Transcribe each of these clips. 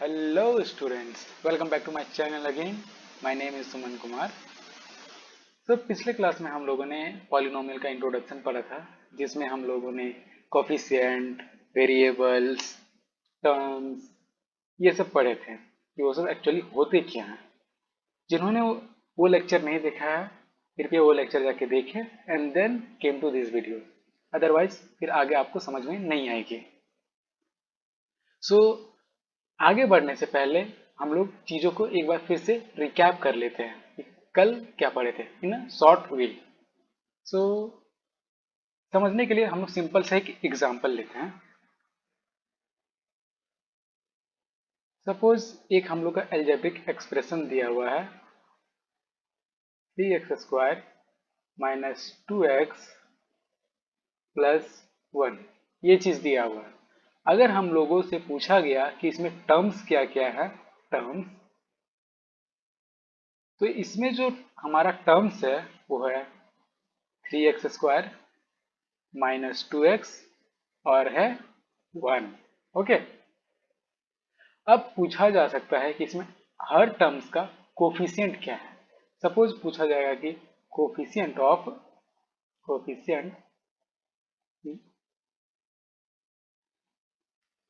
Hello students, welcome back to my channel again. My name is Suman Kumar. तो पिछले class में हम लोगों ने पॉलिनोमियल का इंट्रोडक्शन पढ़ा था, जिसमें हम लोगों ने कोफिशिएंट, वेरिएबल्स, टर्म्स ये सब पढ़े थे कि वो सब एक्चुअली होते क्या हैं। जिन्होंने वो लेक्चर नहीं देखा है, कृपया वो लेक्चर जाके देखें and then came to this video. Otherwise फिर आगे आपको समझ में नहीं आएगी। सो आगे बढ़ने से पहले हम लोग चीजों को एक बार फिर से रिकैप कर लेते हैं कि कल क्या पढ़े थे इन शॉर्ट वे। सो समझने के लिए हम लोग सिंपल सा एक एग्जांपल लेते हैं। सपोज एक हम लोग का एल्जेब्रिक एक्सप्रेशन दिया हुआ है 3x² माइनस 2x प्लस 1, ये चीज दिया हुआ है। अगर हम लोगों से पूछा गया कि इसमें टर्म्स क्या क्या है, टर्म्स, तो इसमें जो हमारा टर्म्स है वो है 3x² माइनस 2x और है 1। ओके, अब पूछा जा सकता है कि इसमें हर टर्म्स का कोफिशिएंट क्या है। सपोज पूछा जाएगा कि coefficient of coefficient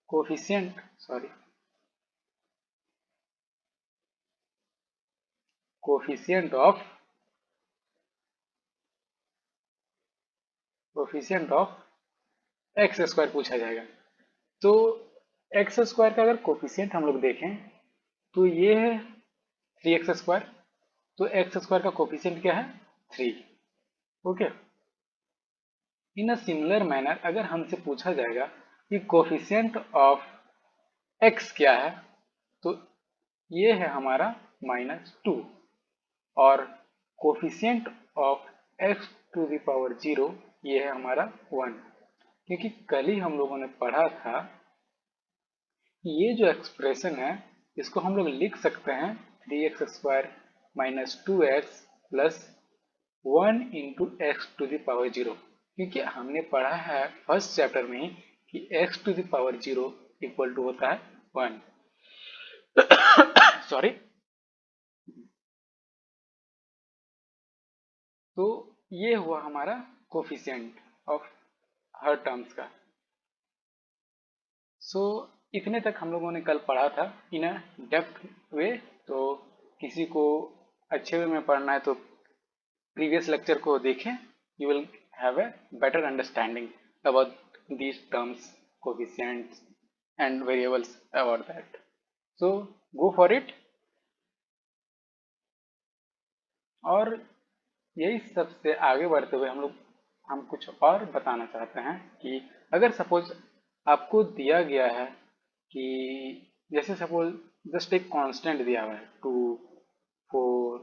coefficient sorry coefficient of coefficient of x² पूछा जाएगा। तो x² का अगर कोफिशिएंट हम लोग देखें तो ये है 3x²। तो x² का कोफिशिएंट क्या है, 3। Okay, in a similar manner अगर हमसे पूछा जाएगा कि कोफिशिएंट ऑफ x क्या है, तो ये है हमारा -2 और coefficient of x to the power 0 ये है हमारा 1। क्योंकि कल ही हम लोगों ने पढ़ा था कि ये जो एक्सप्रेशन है इसको हम लोग लिख सकते हैं 3x² minus 2x plus 1 into x to the power 0। क्योंकि हमने पढ़ा है फर्स्ट चैप्टर में ही कि x to the power 0 equal to होता है 1। सॉरी। तो ये हुआ हमारा कोफिशिएंट ऑफ हर टर्म्स का। सो इतने तक हम लोगों ने कल पढ़ा था इन अ डेप्थ वे। तो किसी को अच्छे वे में पढ़ना है तो प्रीवियस लेक्चर को देखें, you will have a better understanding about these terms, coefficients and variables about that. So go for it. और यही सबसे आगे बढ़ते हुए हम कुछ और बताना चाहते हैं कि अगर सपोज आपको दिया गया है कि जैसे सपोज जस्ट एक कांस्टेंट दिया हुआ है 2, 4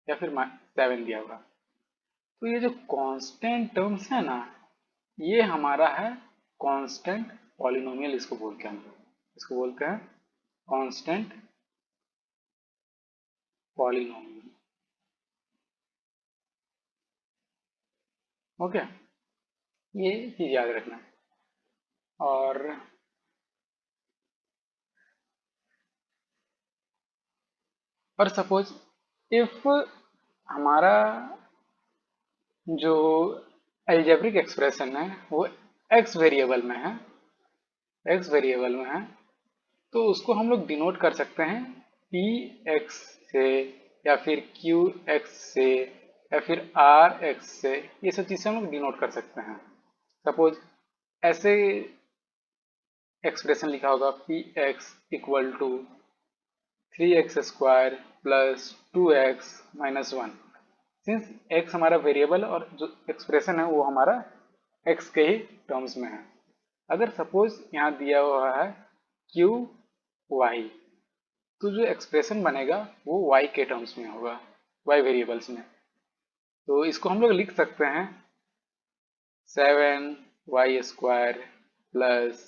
या फिर 7 दिया हुआ, तो ये जो कांस्टेंट टर्म्स है ना, ये हमारा है कांस्टेंट पॉलिनोमियल। इसको बोलते हैं इसको बोलते हैं कांस्टेंट पॉलिनोमियल। ओके, ये चीज याद रखना। और सपोज इफ हमारा जो एल्जेब्रिक एक्सप्रेशन है वो एक्स वेरिएबल में है, तो उसको हम लोग डिनोट कर सकते हैं पी एक्स से या फिर क्यू एक्स से या फिर आर एक्स से। ये सब चीज़ें हम लोग डिनोट कर सकते हैं। सपोज ऐसे एक्सप्रेशन लिखा होगा P x equal to 3x² plus 2x minus 1। Since x हमारा वेरिएबल और जो एक्सप्रेशन है वो हमारा x के ही टर्म्स में है। अगर सपोज यहाँ दिया हुआ है क्यू वाई, तो जो एक्सप्रेशन बनेगा वो y के टर्म्स में होगा, y वेरिएबल्स में। तो इसको हम लोग लिख सकते हैं 7y² प्लस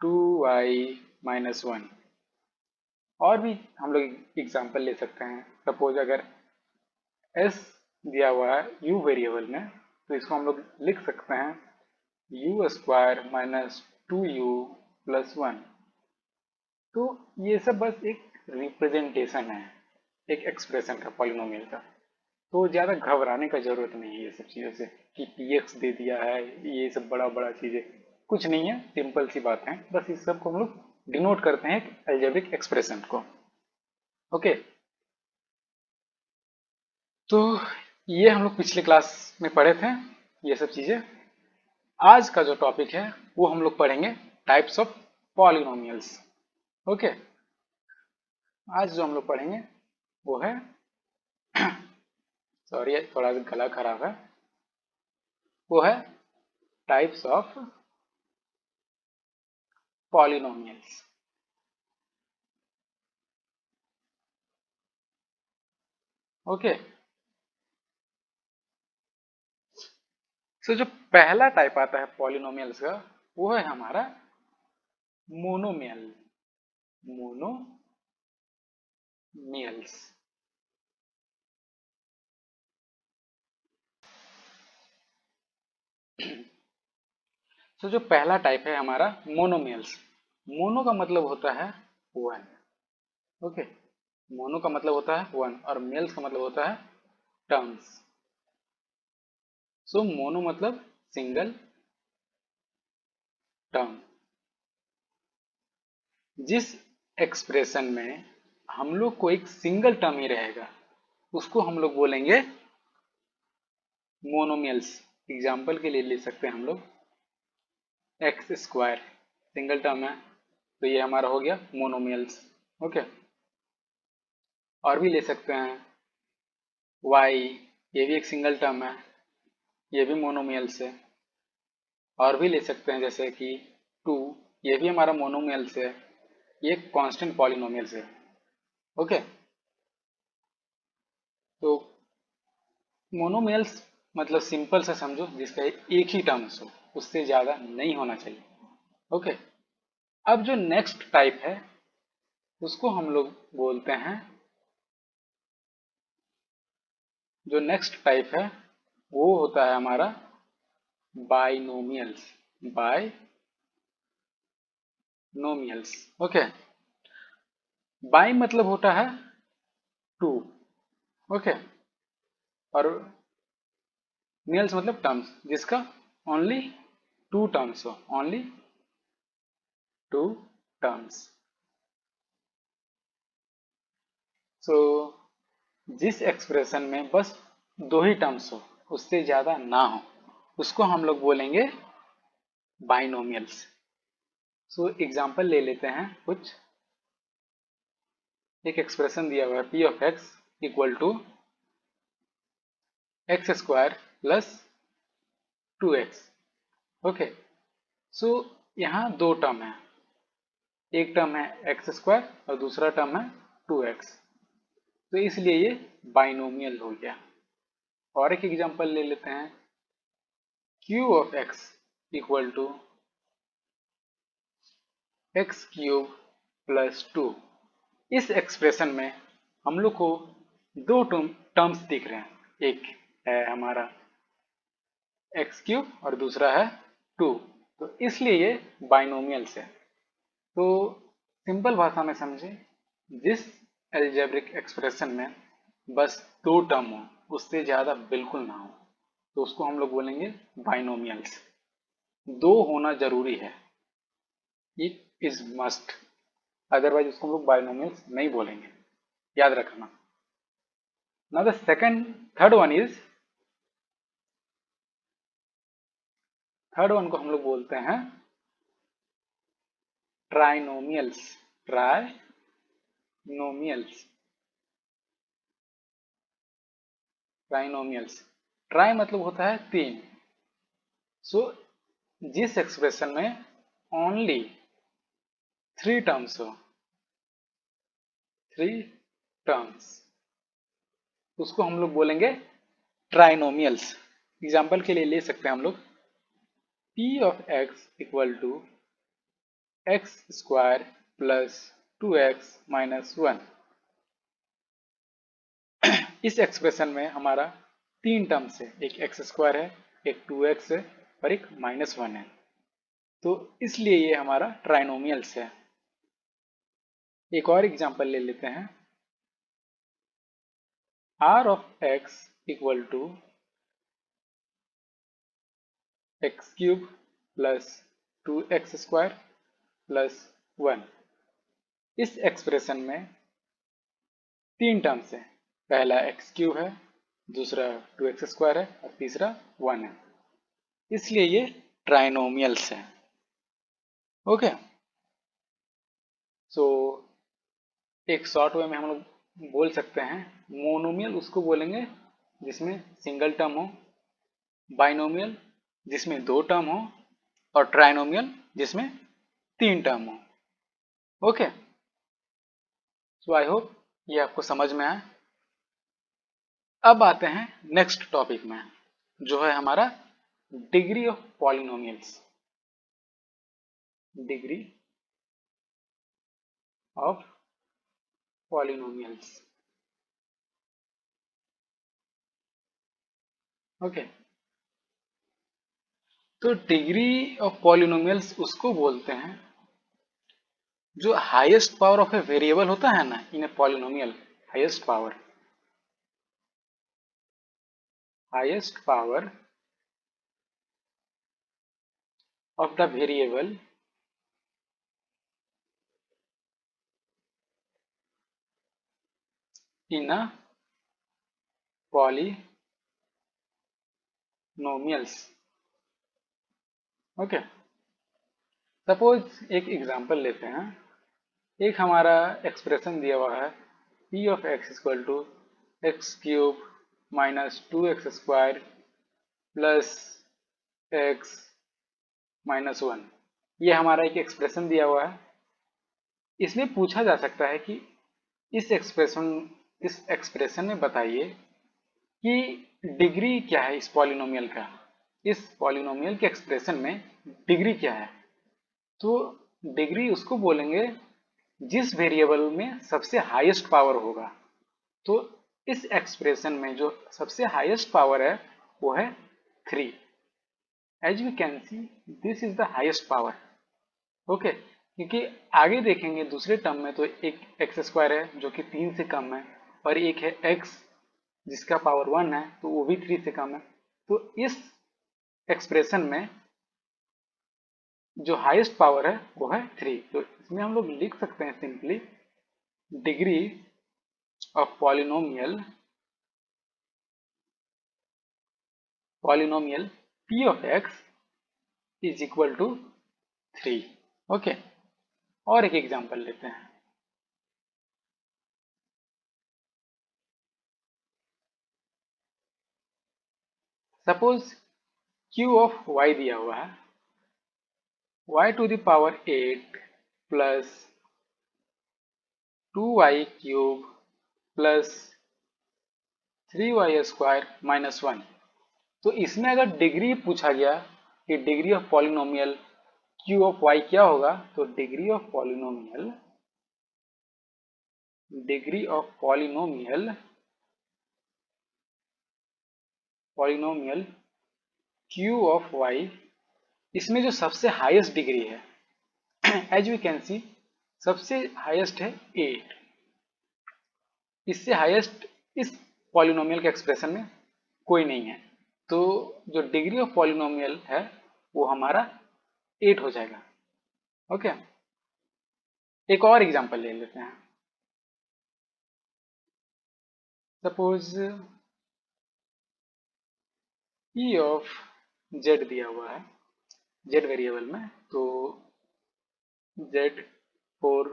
2y माइनस 1। और भी हम लोग एग्जाम्पल ले सकते हैं। सपोज अगर s दिया हुआ है u वेरिएबल में, तो इसको हम लोग लिख सकते हैं u² माइनस 2u प्लस 1। तो ये सब बस एक रिप्रेजेंटेशन है एक एक्सप्रेशन का, पॉलिनोमियल का। तो ज़्यादा घबराने का जरूरत नहीं है ये सब चीज़ों से कि px दे दिया है, ये सब बड़ा बड़ा चीज़ें कुछ नहीं है, सिंपल सी बात है। बस इस सब को हम लोग डिनोट करते हैं एक अलजेब्रिक एक्सप्रेशन को। ओके, तो ये हम लोग पिछले क्लास में पढ़े थे ये सब चीज़ें। आज का जो टॉपिक है वो हम लोग पढ़ेंगे टाइप्स ऑफ पॉलिनोमियल्स। ओके, आज जो हम लोग पढ़ेंगे वो है सॉरी थोड़ा सा गला खराब है, वो है टाइप्स ऑफ पॉलिनोमियल्स। ओके, सो जो पहला टाइप आता है पॉलिनोमियल्स का वो है हमारा मोनोमियल। मोनोमियल्स। सो जो पहला टाइप है हमारा मोनोमियल्स। मोनो का मतलब होता है वन। ओके, मोनो का मतलब होता है वन और मेल्स का मतलब होता है टर्म्स। सो मोनो मतलब सिंगल टर्म। जिस एक्सप्रेशन में हम लोग को एक सिंगल टर्म ही रहेगा उसको हम लोग बोलेंगे मोनोमियल्स। एग्जाम्पल के लिए ले सकते हैं हम लोग एक्स स्क्वायर, सिंगल टर्म है तो ये हमारा हो गया मोनोमियल्स। ओके, और भी ले सकते हैं वाई, ये भी एक सिंगल टर्म है, ये भी मोनोमियल्स है। और भी ले सकते हैं जैसे कि 2, ये भी हमारा मोनोमियल्स है, ये कांस्टेंट पॉलिनोमियल्स है। ओके, तो मोनोमियल्स मतलब सिंपल से समझो जिसका एक ही टर्म्स हो, उससे ज़्यादा नहीं होना चाहिए। ओके, अब जो नेक्स्ट टाइप है उसको हम लोग बोलते हैं, जो नेक्स्ट टाइप है वो होता है हमारा बाइनोमियल्स। बाइनोमियल्स। ओके, बाई मतलब होता है टू। ओके, और मियल्स मतलब टर्म्स जिसका ओनली टू टर्म्स हो, ओनली टू टर्म्स। सो जिस एक्सप्रेशन में बस दो ही टर्म्स हो, उससे ज्यादा ना हो, उसको हम लोग बोलेंगे बाइनोमियल्स। सो एग्जांपल ले लेते हैं कुछ। एक एक्सप्रेशन दिया हुआ है P of X equal to x square plus 2x। Okay, so यहाँ दो टर्म है, एक टर्म है एक्स स्क्वायर और दूसरा टर्म है 2x, तो इसलिए ये बाइनोमियल हो गया। और एक एग्जांपल ले लेते हैं q of x equal to x cube plus 2। इस एक्सप्रेशन में हम लोग को दो टर्म्स दिख रहे हैं, एक है हमारा एक्स क्यूब और दूसरा है 2, तो इसलिए ये बाइनोमियल्स है। तो सिंपल भाषा में समझें, जिस एल्जेब्रिक एक्सप्रेशन में बस दो टर्म हो, उससे ज़्यादा बिल्कुल ना हो, तो उसको हम लोग बोलेंगे बाइनोमियल्स। दो होना जरूरी है, इट इज मस्ट, अदरवाइज उसको हम लोग बाइनोमियल्स नहीं बोलेंगे, याद रखना। Now the third one is, third one को हम लोग बोलते हैं ट्राइनोमियल्स। ट्राइनोमियल्स। ट्राइनोमियल्स, ट्राई मतलब होता है तीन। सो जिस एक्सप्रेशन में ओनली थ्री टर्म्स हो, थ्री टर्म्स, उसको हम लोग बोलेंगे ट्राइनोमियल्स। एग्जाम्पल के लिए ले सकते हैं हम लोग p of x equal to x square plus 2x minus 1। इस एक्सप्रेशन में हमारा तीन टर्म्स है, एक एक्स स्क्वायर है, एक 2x है और एक -1 है, तो इसलिए ये हमारा ट्राइनोमियल्स है। एक और एग्जांपल ले लेते हैं। r of x equal to x cube plus 2x² plus 1। इस एक्सप्रेशन में तीन टर्म्स हैं। पहला एक्स क्यूब है, दूसरा 2x² है और तीसरा 1 है, इसलिए ये ट्राइनोमियल्स हैं। ओके, सो एक शॉर्ट वे में हम लोग बोल सकते हैं मोनोमियल उसको बोलेंगे जिसमें सिंगल टर्म हो, बाइनोमियल जिसमें दो टर्म हो और ट्राइनोमियल जिसमें तीन टर्म हो। ओके, सो आई होप ये आपको समझ में आए। अब आते हैं नेक्स्ट टॉपिक में, जो है हमारा degree of polynomials. Degree of polynomials. Okay, तो डिग्री ऑफ पॉलिनोमियल्स उसको बोलते हैं जो highest power of a variable होता है ना in a polynomial. Highest power of the variable in a polynomials। Okay, suppose एक एग्जांपल लेते हैं। एक हमारा एक्सप्रेशन दिया हुआ है p of x equal to x cube minus 2x² plus x minus 1। ये हमारा एक एक्सप्रेशन दिया हुआ है। इसमें पूछा जा सकता है कि इस एक्सप्रेशन में बताइए कि डिग्री क्या है इस पॉलिनोमियल का। इस पॉलिनोमियल के एक्सप्रेशन में डिग्री क्या है? तो डिग्री उसको बोलेंगे जिस वेरिएबल में सबसे हाईएस्ट पावर होगा। तो इस एक्सप्रेशन में जो सबसे हाईएस्ट पावर है वो है 3। As we can see this is the highest power. Okay, क्योंकि आगे देखेंगे दूसरे टर्म में तो एक x² है जो कि 3 से कम है और एक है x जिसका पावर 1 है तो वो भी 3 से कम है। तो इस एक्सप्रेशन में जो हाईएस्ट पावर है वो है 3। तो इसमें हम लोग लिख सकते हैं simply degree of polynomial p of x is equal to 3। Okay, और एक एग्जांपल लेते हैं। सपोज q ऑफ y दिया हुआ है y to the power 8 plus 2y cube plus 3y² minus 1। तो इसमें अगर डिग्री पूछा गया कि degree of polynomial q of y क्या होगा, तो degree of polynomial q of y, इसमें जो सबसे हाईएस्ट डिग्री है एज वी कैन सी सबसे हाईएस्ट है 8। इससे हाईएस्ट इस पॉलिनोमियल के एक्सप्रेशन में कोई नहीं है। तो जो डिग्री ऑफ पॉलिनोमियल है वो हमारा 8 हो जाएगा। ओके, एक और एग्जांपल ले लेते हैं। सपोज e ऑफ z दिया हुआ है z वेरिएबल में, तो z4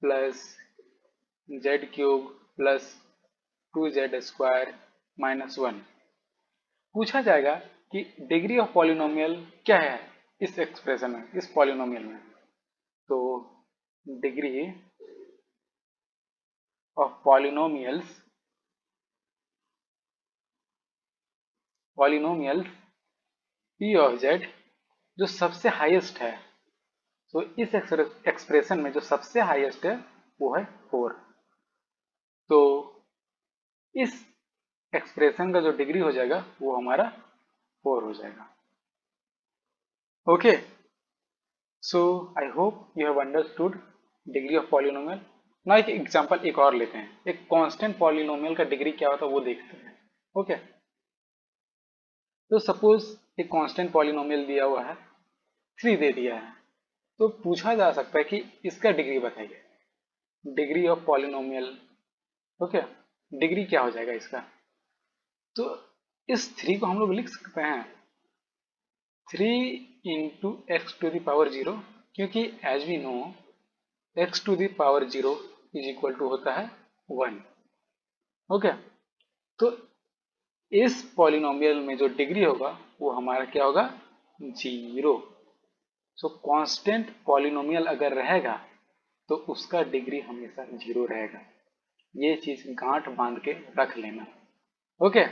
plus z³ plus 2z² minus 1। पूछा जाएगा कि डिग्री ऑफ पॉलिनोमियल क्या है इस एक्सप्रेशन में, इस पॉलिनोमियल में। तो degree of polynomials p of z जो सबसे हाईएस्ट है, तो इस एक्सप्रेशन में जो सबसे हाईएस्ट है वो है 4। तो इस एक्सप्रेशन का जो डिग्री हो जाएगा वो हमारा 4 हो जाएगा। Okay, so I hope you have understood degree of polynomial. ना एक एग्जांपल एक और लेते हैं, एक कांस्टेंट पॉलिनोमियल का डिग्री क्या होता है वो देखते हैं। ओके, तो सपोज एक कांस्टेंट पॉलिनोमियल दिया हुआ है, 3 दे दिया है, तो पूछा जा सकता है कि इसका डिग्री बताइए, degree of polynomial. Okay, degree क्या हो जाएगा इसका, तो इस 3 को हम लोग लिख सकते हैं 3 into x to the power 0, क्योंकि as we know x to the power 0 is equal to होता है 1। ओके, तो इस पॉलिनोमियल में जो डिग्री होगा वो हमारा क्या होगा, 0। सो कांस्टेंट पॉलिनोमियल अगर रहेगा तो उसका डिग्री हमेशा 0 रहेगा। ये चीज गांठ बांध के रख लेना। ओके,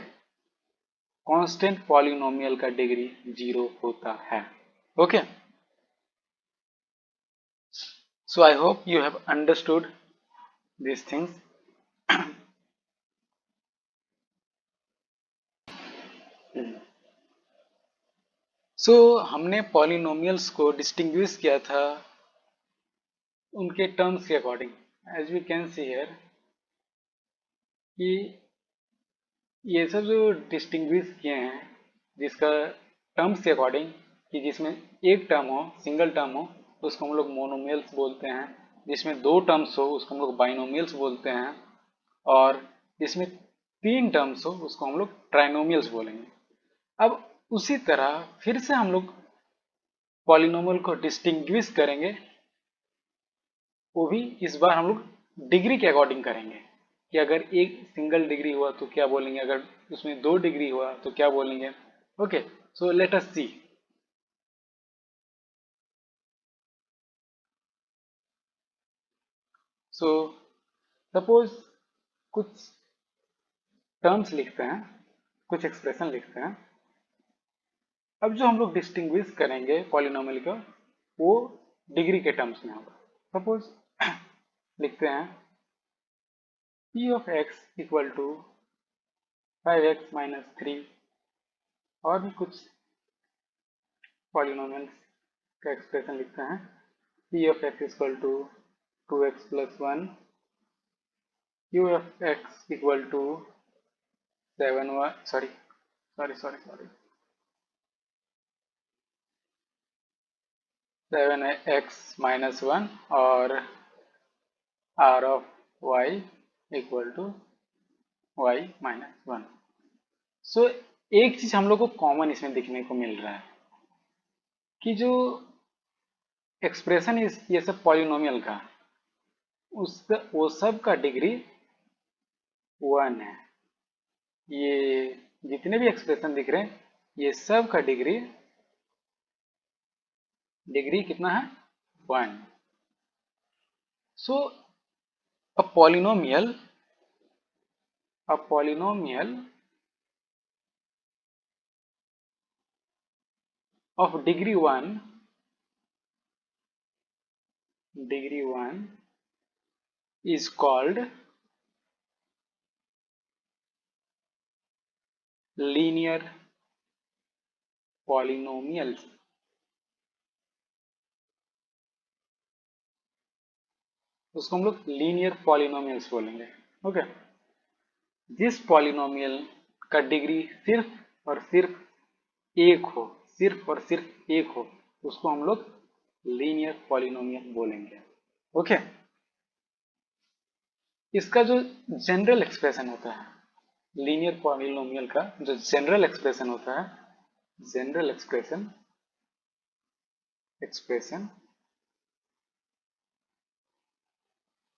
कांस्टेंट पॉलिनोमियल का डिग्री 0 होता है। Okay, so I hope you have understood these things. So हमने पॉलिनोमियल्स को डिस्टिंग्विश किया था उनके टर्म्स के according. As we can see here कि ये सब जो डिस्टिंग्विश किए हैं जिसका टर्म्स के अकॉर्डिंग, कि जिसमें एक टर्म हो, सिंगल टर्म हो, तो उसको हम लोग मोनोमियल्स बोलते हैं। जिसमें 2 टर्म्स हो उसको हम लोग बाइनोमियल्स बोलते हैं। और जिसमें 3 टर्म्स हो उसको हम लोग ट्राइनोमियल्स बोलेंगे। अब उसी तरह फिर से हम लोग पॉलिनोमियल को डिस्टिंग्विश करेंगे, वो भी इस बार हम लोग डिग्री के अकॉर्डिंग करेंगे कि अगर एक सिंगल डिग्री हुआ तो क्या बोलेंगे, अगर उसमें 2 डिग्री हुआ तो क्या बोलेंगे। ओके, सो लेट अस सी। सो सपोज कुछ टर्म्स लिखते हैं, कुछ एक्सप्रेशन लिखते हैं। अब जो हम लोग डिस्टिंग्विश करेंगे पॉलिनोमियल को वो डिग्री के टर्म्स में होगा। सपोज लिखते हैं p of x equal to 5x minus 3, और भी कुछ पॉलिनोमियल्स का एक्सप्रेशन लिखते हैं। p of x equal to 2x plus 1, q of x equal to 7x minus 1 और r of y equal to y minus 1। So एक चीज हम लोग को कॉमन इसमें देखने को मिल रहा है कि जो एक्सप्रेशन इस ये सब पॉलिनोमियल का, उसका वो सब का डिग्री 1 है। ये जितने भी एक्सप्रेशन दिख रहे हैं ये सब का डिग्री कितना है, 1। सो a polynomial of degree 1 is called linear polynomials। उसको हम लोग लीनियर पॉलिनोमियल्स बोलेंगे। ओके, जिस पॉलिनोमियल का डिग्री सिर्फ और सिर्फ एक हो, सिर्फ और सिर्फ एक हो, उसको हम लोग लीनियर पॉलिनोमियल बोलेंगे। ओके, इसका जो जनरल एक्सप्रेशन होता है, लीनियर पॉलिनोमियल का जो जनरल एक्सप्रेशन होता है, जनरल एक्सप्रेशन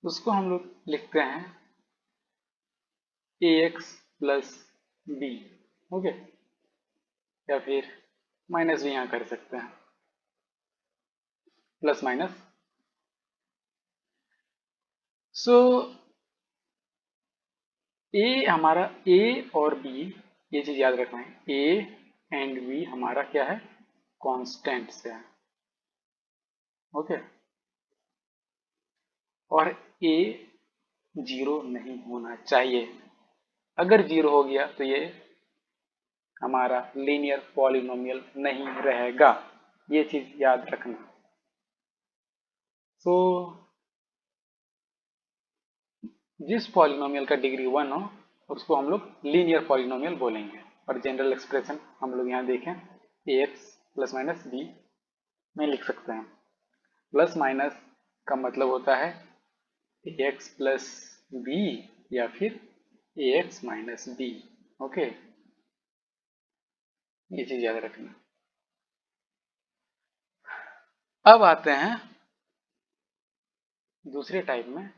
उसको हम लोग लिखते हैं ax प्लस बी। ओके, या फिर माइनस भी यहां कर सकते हैं, प्लस माइनस। सो ए हमारा, ए और बी, ये चीज याद रखना है, ए एंड बी हमारा क्या है, कांस्टेंट्स है। ओके, और ए 0 नहीं होना चाहिए। अगर 0 हो गया तो ये हमारा लीनियर पॉलिनोमियल नहीं रहेगा, ये चीज याद रखना। सो जिस पॉलिनोमियल का डिग्री 1 हो उसको हम लोग लीनियर पॉलिनोमियल बोलेंगे। और जनरल एक्सप्रेशन हम लोग यहाँ देखें ax प्लस माइनस b में लिख सकते हैं। प्लस माइनस का मतलब होता है ax प्लस b या फिर ax माइनस b। ओके, ये चीज याद रखना। अब आते हैं दूसरे टाइप में।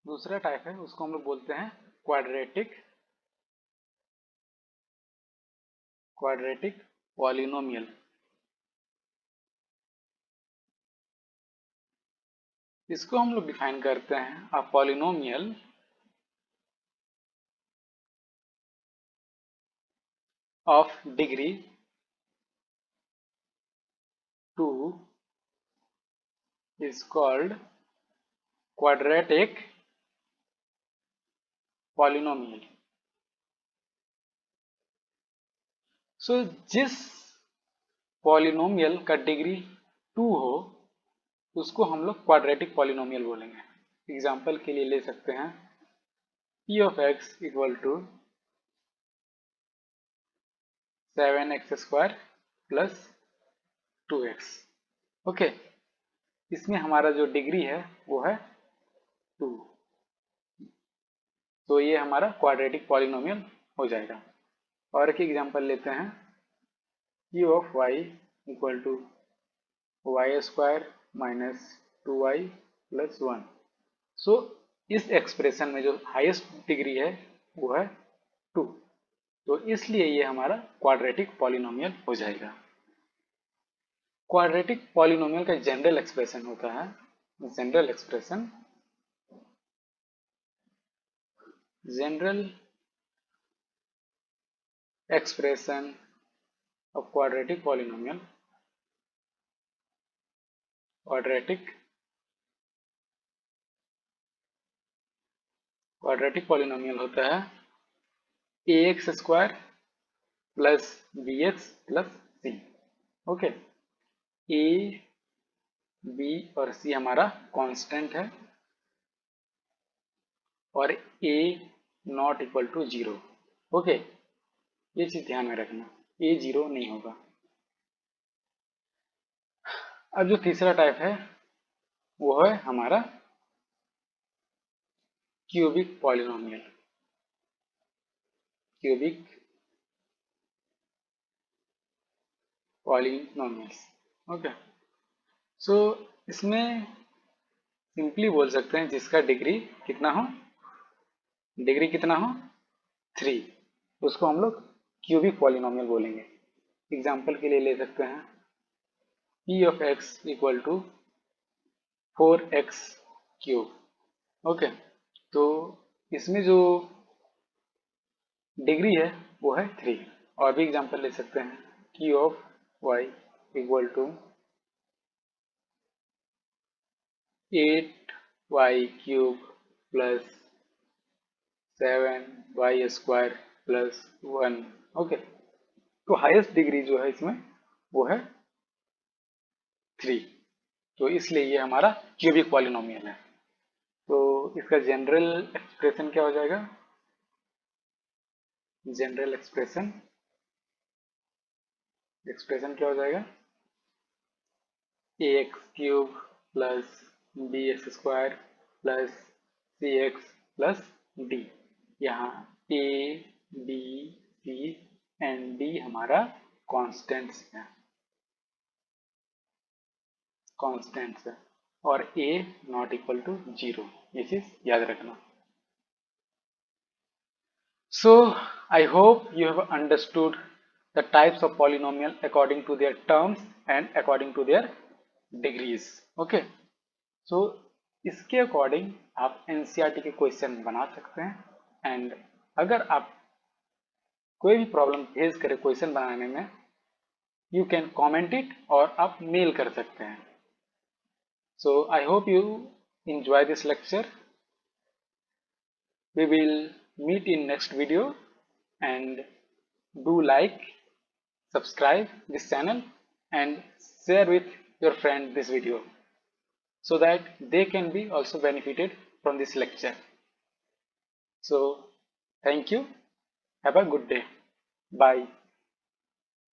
दूसरा टाइप है उसको हम लोग बोलते हैं क्वाड्रेटिक पॉलिनोमियल। इसको हम लोग डिफाइन करते हैं a polynomial of degree 2 is called quadratic polynomial। सो जिस पॉलिनोमियल का डिग्री 2 हो उसको हम लोग क्वाड्रेटिक पॉलिनोमियल बोलेंगे। एग्जाम्पल के लिए ले सकते हैं p of x equal to 7x square plus 2x। Okay, इसमें हमारा जो डिग्री है वो है 2, तो ये हमारा क्वाड्रेटिक पॉलिनोमियल हो जाएगा। और एक एग्जांपल लेते हैं p of y equal to y square minus 2y plus 1। So इस एक्सप्रेशन में जो हाईएस्ट डिग्री है वो है 2, तो इसलिए ये हमारा क्वाड्रेटिक पॉलिनोमियल हो जाएगा। क्वाड्रेटिक पॉलिनोमियल का जनरल एक्सप्रेशन होता है general expression of quadratic polynomial होता है ax square plus bx plus c। Okay, a b और c हमारा कांस्टेंट है और a not equal to 0। Okay, ये चीज ध्यान में रखना, a 0 नहीं होगा। अब जो तीसरा टाइप है वो है हमारा क्यूबिक पॉलिनोमियल। ओके, सो इसमें सिंपली बोल सकते हैं जिसका डिग्री कितना हो 3, उसको हम लोग क्यूबिक पॉलिनोमियल बोलेंगे। एग्जाम्पल के लिए ले सकते हैं p of x equal to 4x cube. Okay, तो इसमें जो डिग्री है वो है 3। और भी एग्जाम्पल ले सकते हैं q of y equal to 8y cube plus 7y square plus 1। Okay, तो हाईएस्ट डिग्री जो है इसमें वो है 3, तो इसलिए ये हमारा क्यूबिक पॉलिनोमियल है। तो इसका जनरल एक्सप्रेशन क्या हो जाएगा? जनरल एक्सप्रेशन क्या हो जाएगा? ax cube plus bx square plus cx plus d। यहाँ a b c and d हमारा कांस्टेंट्स है और a नॉट इक्वल टू 0, ये चीज याद रखना। So I hope you have understood the types of polynomial according to their terms and according to their degrees। Okay, so इसके according आप NCERT के क्वेश्चन बना सकते हैं। एंड अगर आप कोई भी प्रॉब्लम फेस करें क्वेश्चन बनाने में, यू कैन कॉमेंट इट और आप मेल कर सकते हैं। So I hope you enjoy this lecture। We will meet in next video and do like, subscribe this channel and share with your friend this video so that they can be also benefited from this lecture. So thank you. Have a good day. Bye.